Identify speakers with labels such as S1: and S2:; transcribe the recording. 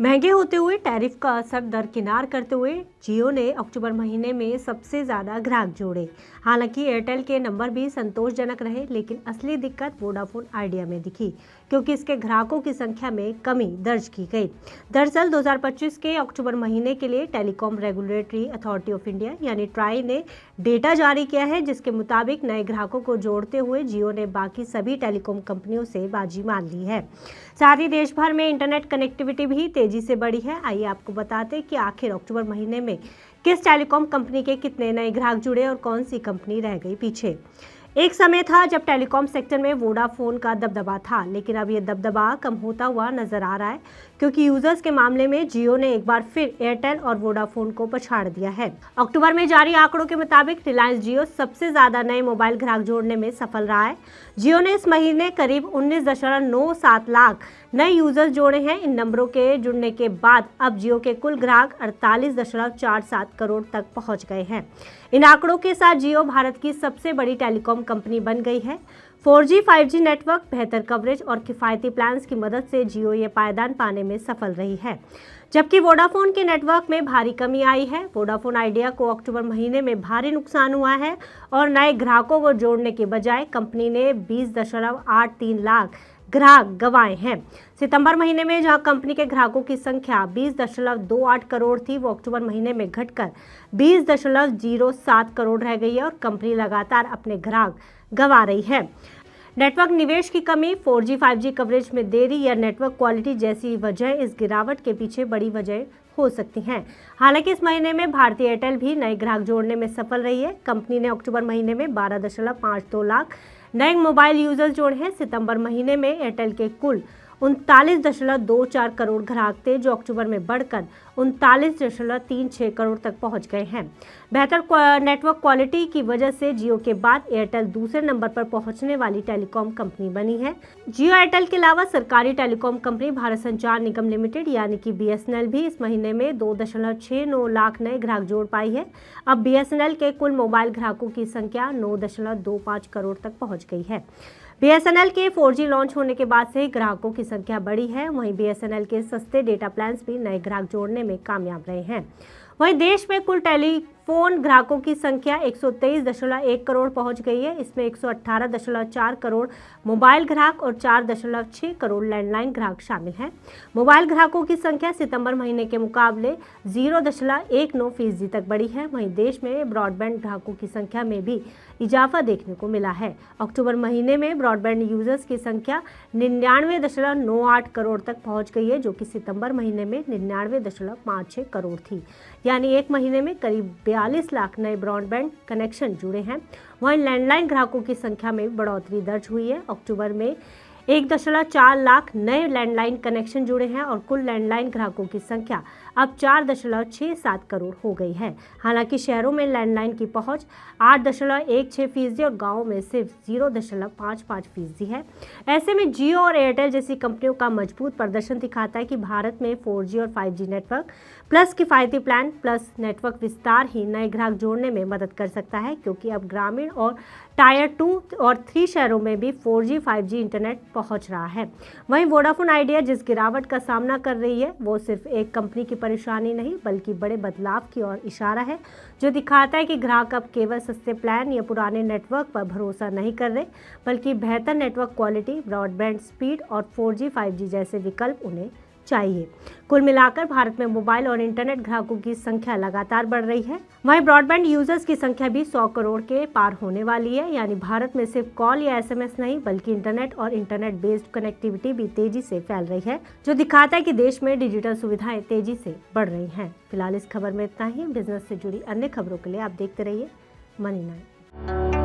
S1: महंगे होते हुए टैरिफ का असर दरकिनार करते हुए जियो ने अक्टूबर महीने में सबसे ज़्यादा ग्राहक जोड़े। हालांकि एयरटेल के नंबर भी संतोषजनक रहे, लेकिन असली दिक्कत वोडाफोन आइडिया में दिखी, क्योंकि इसके ग्राहकों की संख्या में कमी दर्ज की गई। दरअसल 2025 के अक्टूबर महीने के लिए telecom regulatory authority of India यानी ट्राई ने डेटा जारी किया है, जिसके मुताबिक नए ग्राहकों को जोड़ते हुए जियो ने बाकी सभी टेलीकॉम कंपनियों से बाजी मार ली है। साथ ही देश भर में इंटरनेट कनेक्टिविटी भी तेजी से बढ़ी है। आइए आपको बताते हैं कि आखिर अक्टूबर महीने में किस टेलीकॉम कंपनी के कितने नए ग्राहक जुड़े और कौन सी कंपनी रह गई पीछे। एक समय था जब टेलीकॉम सेक्टर में वोडाफोन का दबदबा था, लेकिन अब ये दबदबा कम होता हुआ नजर आ रहा है, क्योंकि यूजर्स के मामले में जियो ने एक बार फिर एयरटेल और वोडाफोन को पछाड़ दिया है। अक्टूबर में जारी आंकड़ों के मुताबिक रिलायंस जियो सबसे ज्यादा नए मोबाइल ग्राहक जोड़ने में सफल रहा है। जियो ने इस महीने करीब 19.97 लाख नए यूजर्स जोड़े हैं। इन नंबरों के जुड़ने के बाद अब जियो के कुल ग्राहक 48.47 करोड़ तक पहुंच गए हैं। इन आंकड़ों के साथ जियो भारत की सबसे बड़ी टेलीकॉम कंपनी बन गई है। 4G 5G नेटवर्क, बेहतर कवरेज और किफायती प्लान्स की मदद से जियो ये पायदान पाने में सफल रही है, जबकि वोडाफोन के नेटवर्क में भारी कमी आई है। वोडाफोन आइडिया को अक्टूबर महीने में भारी नुकसान हुआ है और नए ग्राहकों को जोड़ने के बजाय कंपनी ने 20.83 लाख ग्राहक गंवाए हैं। सितंबर महीने में जहां कंपनी के ग्राहकों की संख्या 20.28 करोड़ थी, वो अक्टूबर महीने में घटकर 20.07 करोड़ रह गई है और कंपनी लगातार अपने ग्राहक गंवा रही है। नेटवर्क निवेश की कमी, 4G 5G कवरेज में देरी या नेटवर्क क्वालिटी जैसी वजह इस गिरावट के पीछे बड़ी वजह हो सकती हैं। हालांकि इस महीने में भारतीय एयरटेल भी नए ग्राहक जोड़ने में सफल रही है। कंपनी ने अक्टूबर महीने में 12.52 लाख नए मोबाइल यूजर्स जोड़े हैं। सितंबर महीने में एयरटेल के कुल 39.24 करोड़ ग्राहक थे, जो अक्टूबर में बढ़कर 39.36 करोड़ तक पहुंच गए हैं। बेहतर नेटवर्क क्वालिटी की वजह से जियो के बाद एयरटेल दूसरे नंबर पर पहुंचने वाली टेलीकॉम कंपनी बनी है। जियो एयरटेल के अलावा सरकारी टेलीकॉम कंपनी भारत संचार निगम लिमिटेड यानी कि BSNL भी इस महीने में 2.69 लाख नए ग्राहक जोड़ पाई है। अब BSNL के कुल मोबाइल ग्राहकों की संख्या 9.25 करोड़ तक पहुँच गई है। BSNL के 4G लॉन्च होने के बाद से ही ग्राहकों की संख्या बढ़ी है। वहीं BSNL के सस्ते डेटा प्लान्स भी नए ग्राहक जोड़ने में कामयाब रहे हैं। वहीं देश में कुल टेलीफोन ग्राहकों की संख्या 123.1 करोड़ पहुंच गई है। इसमें 118.4 करोड़ मोबाइल ग्राहक और 4.6 करोड़ लैंडलाइन ग्राहक शामिल हैं। मोबाइल ग्राहकों की संख्या सितंबर महीने के मुकाबले 0.19% तक बढ़ी है। वहीं देश में ब्रॉडबैंड ग्राहकों की संख्या में भी इजाफा देखने को मिला है। अक्टूबर महीने में ब्रॉडबैंड यूजर्स की संख्या 99.98 करोड़ तक पहुंच गई है, जो कि सितंबर महीने में 99.56 करोड़ थी। यानी एक महीने में करीब 42 लाख नए ब्रॉडबैंड कनेक्शन जुड़े हैं। वहीं लैंडलाइन ग्राहकों की संख्या में बढ़ोतरी दर्ज हुई है। अक्टूबर में 1.4 लाख नए लैंडलाइन कनेक्शन जुड़े हैं और कुल लैंडलाइन ग्राहकों की संख्या अब 4.67 करोड़ हो गई है। हालांकि शहरों में लैंडलाइन की पहुंच 8.16% और गांवों में सिर्फ 0.55% है। ऐसे में जियो और एयरटेल जैसी कंपनियों का मजबूत प्रदर्शन दिखाता है कि भारत में 4G और 5G नेटवर्क प्लस किफायती प्लान प्लस नेटवर्क विस्तार ही नए ग्राहक जोड़ने में मदद कर सकता है, क्योंकि अब ग्रामीण और टायर 2 और 3 शहरों में भी 4G 5G इंटरनेट पहुंच रहा है। वहीं वोडाफोन आइडिया जिस गिरावट का सामना कर रही है, वो सिर्फ एक कंपनी की परेशानी नहीं बल्कि बड़े बदलाव की ओर इशारा है, जो दिखाता है कि ग्राहक अब केवल सस्ते प्लान या पुराने नेटवर्क पर भरोसा नहीं कर रहे, बल्कि बेहतर नेटवर्क क्वालिटी, ब्रॉडबैंड स्पीड और 4G 5G जैसे विकल्प उन्हें चाहिए। कुल मिलाकर भारत में मोबाइल और इंटरनेट ग्राहकों की संख्या लगातार बढ़ रही है। वहीं ब्रॉडबैंड यूजर्स की संख्या भी 100 करोड़ के पार होने वाली है। यानी भारत में सिर्फ कॉल या SMS नहीं बल्कि इंटरनेट और इंटरनेट बेस्ड कनेक्टिविटी भी तेजी से फैल रही है, जो दिखाता है कि देश में डिजिटल सुविधाएं तेजी से बढ़ रही हैं। फिलहाल इस खबर में इतना ही। बिजनेस से जुड़ी अन्य खबरों के लिए आप देखते रहिए मनी 9।